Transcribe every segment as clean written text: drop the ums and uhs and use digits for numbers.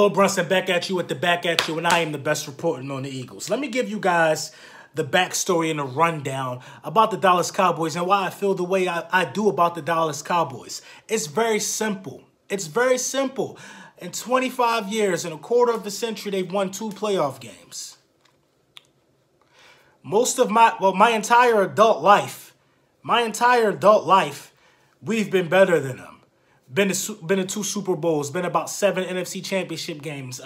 Lord Brunson back at you with the back at you, and I am the best reporting on the Eagles. Let me give you guys the backstory and a rundown about the Dallas Cowboys and why I feel the way I do about the Dallas Cowboys. It's very simple. It's very simple. In 25 years, in a quarter of a century, they've won 2 playoff games. Most of my entire adult life, we've been better than them. Been to 2 Super Bowls, been about 7 NFC Championship games,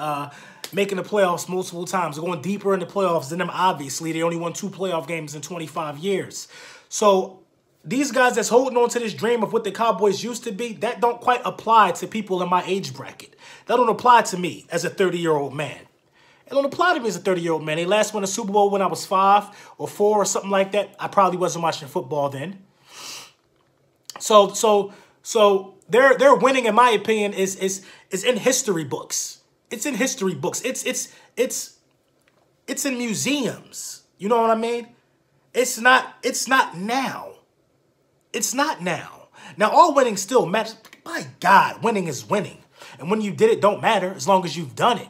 making the playoffs multiple times, going deeper in the playoffs than them, obviously. They only won 2 playoff games in 25 years. So these guys that's holding on to this dream of what the Cowboys used to be, that don't quite apply to people in my age bracket. That don't apply to me as a 30-year-old man. It don't apply to me as a 30-year-old man. They last won a Super Bowl when I was 5 or 4 or something like that. I probably wasn't watching football then. So their winning, in my opinion, is in history books. It's in history books. It's in museums. You know what I mean? It's not now. It's not now. Now, all winning still matters. My God, winning is winning. And when you did it, don't matter as long as you've done it.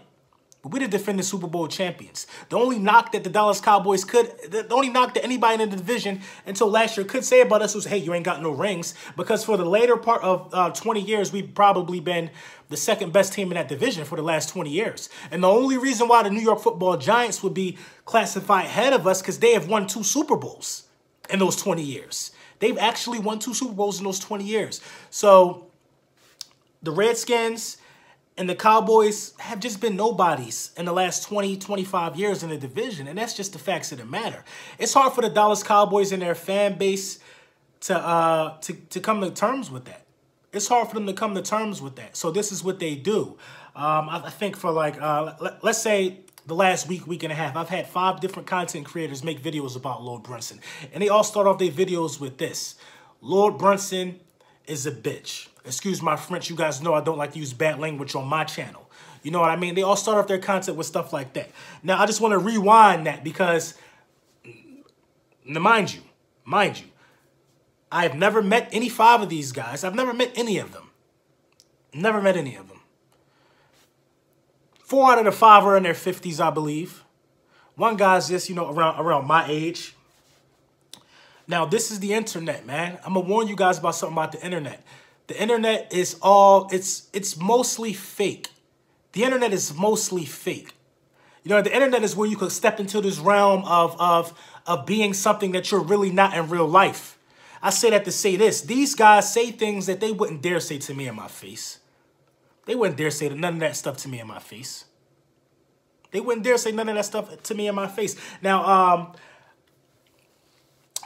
But we're the defending Super Bowl champions. The only knock that the Dallas Cowboys the only knock that anybody in the division until last year could say about us was, hey, you ain't got no rings. Because for the later part of 20 years, we've probably been the second best team in that division for the last 20 years. And the only reason why the New York Football Giants would be classified ahead of us because they have won 2 Super Bowls in those 20 years. They've actually won 2 Super Bowls in those 20 years. So the Redskins and the Cowboys have just been nobodies in the last 20, 25 years in the division. And that's just the facts of the matter. It's hard for the Dallas Cowboys and their fan base to come to terms with that. It's hard for them to come to terms with that. So this is what they do. I think for like, let's say the last week and a half, I've had 5 different content creators make videos about Lord Brunson. And they all start off their videos with this: Lord Brunson is a bitch. Excuse my French. You guys know I don't like to use bad language on my channel. You know what I mean? They all start off their content with stuff like that. Now, I just want to rewind that because, mind you, I've never met any 5 of these guys. I've never met any of them. Never met any of them. 4 out of the 5 are in their 50s, I believe. One guy's just, around my age. Now, this is the internet, man. I'm going to warn you guys about something about the internet. The internet is it's mostly fake. The internet is mostly fake. The internet is where you could step into this realm of being something that you're really not in real life. I say that to say this. These guys say things that they wouldn't dare say to me in my face. They wouldn't dare say none of that stuff to me in my face. They wouldn't dare say none of that stuff to me in my face. Now,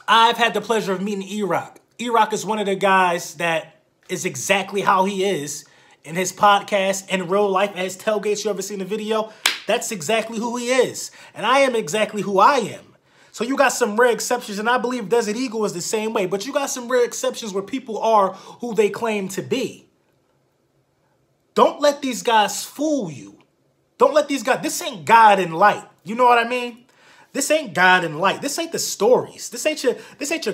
I've had the pleasure of meeting E-Rock. E-Rock is one of the guys that is exactly how he is in his podcast, in real life, at his tailgates. You ever seen the video? That's exactly who he is. And I am exactly who I am. So you got some rare exceptions, and I believe Desert Eagle is the same way. But you got some rare exceptions where people are who they claim to be. Don't let these guys fool you. Don't let these guys, this ain't God and light. You know what I mean? This ain't God and light. This ain't the stories. This ain't your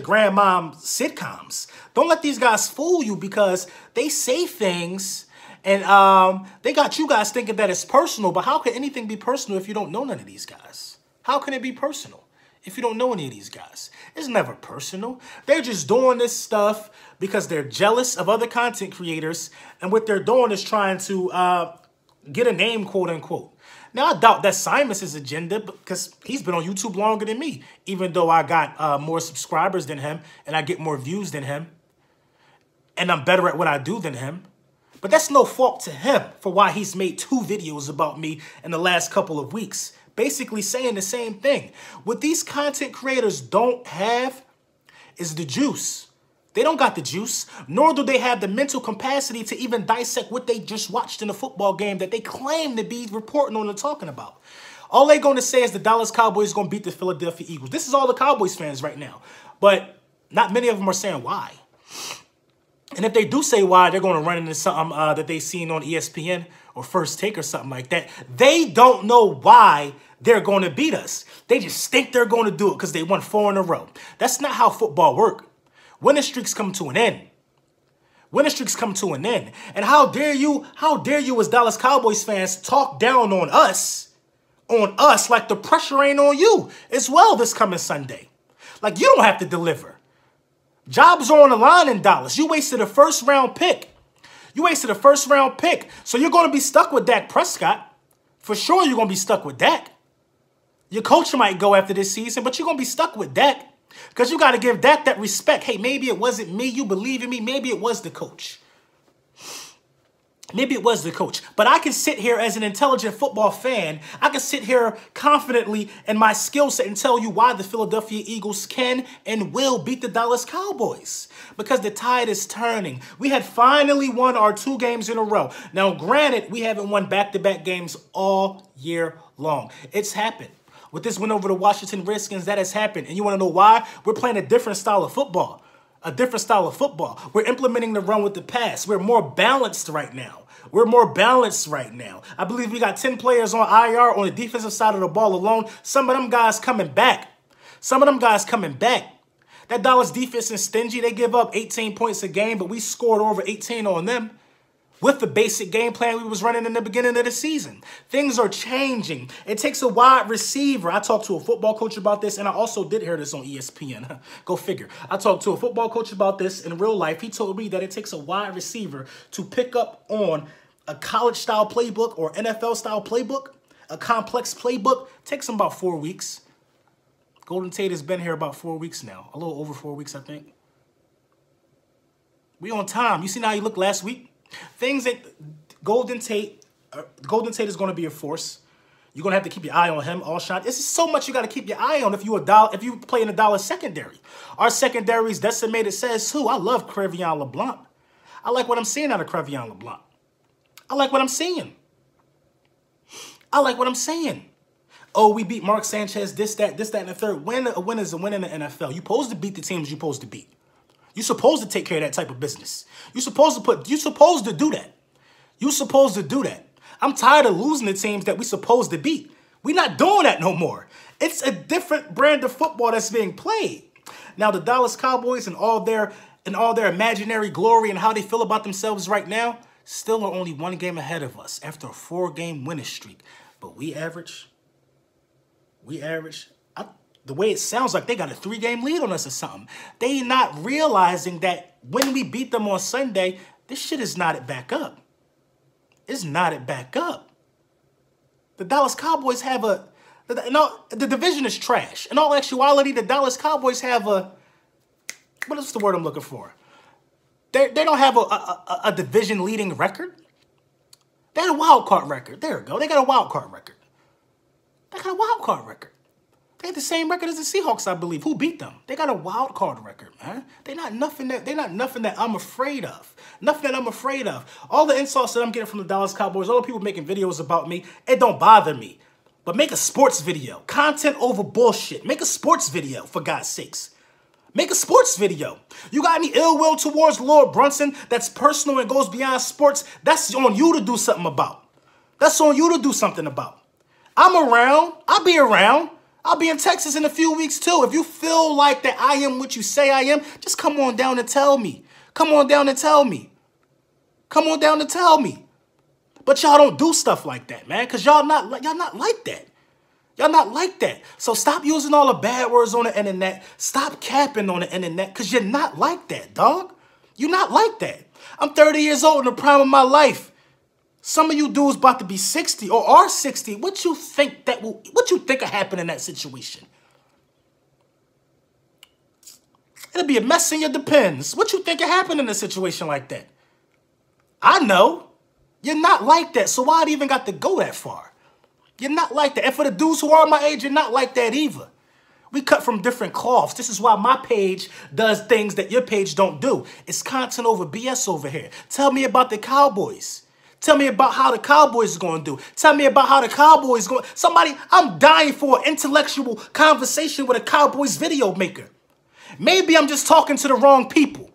grandmom sitcoms. Don't let these guys fool you because they say things and they got you guys thinking that it's personal. But how can anything be personal if you don't know none of these guys? How can it be personal if you don't know any of these guys? It's never personal. They're just doing this stuff because they're jealous of other content creators. And what they're doing is trying to get a name, quote unquote. Now, I doubt that's Simon's agenda because he's been on YouTube longer than me, even though I got more subscribers than him and I get more views than him and I'm better at what I do than him. But that's no fault to him for why he's made 2 videos about me in the last couple of weeks, basically saying the same thing. What these content creators don't have is the juice. They don't got the juice, nor do they have the mental capacity to even dissect what they just watched in a football game that they claim to be reporting on and talking about. All they're going to say is the Dallas Cowboys are going to beat the Philadelphia Eagles. This is all the Cowboys fans right now, but not many of them are saying why. And if they do say why, they're going to run into something that they've seen on ESPN or First Take or something like that. They don't know why they're going to beat us. They just think they're going to do it because they won 4 in a row. That's not how football works. Winning streaks come to an end. Winning streaks come to an end. And how dare you as Dallas Cowboys fans talk down on us like the pressure ain't on you as well this coming Sunday. Like, you don't have to deliver. Jobs are on the line in Dallas. You wasted a first-round pick. So you're going to be stuck with Dak Prescott. For sure you're going to be stuck with Dak. Your coach might go after this season, but you're going to be stuck with Dak. Because you got to give Dak that respect. Hey, maybe it wasn't me. You believe in me. Maybe it was the coach. But I can sit here as an intelligent football fan. I can sit here confidently in my skill set and tell you why the Philadelphia Eagles can and will beat the Dallas Cowboys. Because the tide is turning. We had finally won our 2 games in a row. Now, granted, we haven't won back-to-back games all year long. It's happened. With this win over the Washington Redskins, that has happened. And you want to know why? We're playing a different style of football. We're implementing the run with the pass. We're more balanced right now. I believe we got 10 players on IR on the defensive side of the ball alone. Some of them guys coming back. That Dallas defense is stingy. They give up 18 points a game, but we scored over 18 on them with the basic game plan we was running in the beginning of the season. Things are changing. It takes a wide receiver. I talked to a football coach about this, and I also did hear this on ESPN. Go figure. I talked to a football coach about this in real life. He told me that it takes a wide receiver to pick up on a college-style playbook or NFL-style playbook, a complex playbook. It takes him about 4 weeks. Golden Tate has been here about 4 weeks now. A little over 4 weeks, I think. We on time. You seen how he looked last week? Things that Golden Tate is going to be a force. You're going to have to keep your eye on him all shot. This is so much you got to keep your eye on if you play in the Dallas secondary. Our secondary is decimated, says who? I love Crevion LeBlanc. I like what I'm seeing out of Crevion LeBlanc. I like what I'm seeing. Oh, we beat Mark Sanchez, this, that, and the third. A win is a win in the NFL. You're supposed to beat the teams you're supposed to beat. You're supposed to take care of that type of business. You're supposed to do that. I'm tired of losing the teams that we're supposed to beat. We're not doing that no more. It's a different brand of football that's being played. Now, the Dallas Cowboys and all their imaginary glory and how they feel about themselves right now still are only 1 game ahead of us after a 4-game winning streak. But we average. The way it sounds like they got a 3-game lead on us or something. They not realizing that when we beat them on Sunday, this shit is knotted back up. It's knotted back up. The Dallas Cowboys have the division is trash. In all actuality, the Dallas Cowboys have what is the word I'm looking for? They don't have a division-leading record. They had a wild card record. There we go. They got a wild card record. They had the same record as the Seahawks, I believe. Who beat them? They got a wild card record, man. They're not nothing that I'm afraid of. All the insults that I'm getting from the Dallas Cowboys, all the people making videos about me, it don't bother me. But make a sports video. Content over bullshit. Make a sports video, for God's sakes. Make a sports video. You got any ill will towards Lord Brunson that's personal and goes beyond sports? That's on you to do something about. I'm around. I'll be around. I'll be in Texas in a few weeks too. If you feel like that I am what you say I am, just come on down and tell me. Come on down and tell me. But y'all don't do stuff like that, man, because y'all not like that. Y'all not like that. So stop using all the bad words on the internet. Stop capping on the internet, because you're not like that, dog. You're not like that. I'm 30 years old in the prime of my life. Some of you dudes about to be 60 or are 60. What you think will happen in that situation? It'll be a mess in your depends. What you think will happen in a situation like that? I know. You're not like that, so why even got to go that far? You're not like that. And for the dudes who are my age, you're not like that either. We cut from different cloths. This is why my page does things that your page don't do. It's content over BS over here. Tell me about the Cowboys. Tell me about how the Cowboys are going to do. Tell me about how the Cowboys going. I'm dying for an intellectual conversation with a Cowboys video maker. Maybe I'm just talking to the wrong people.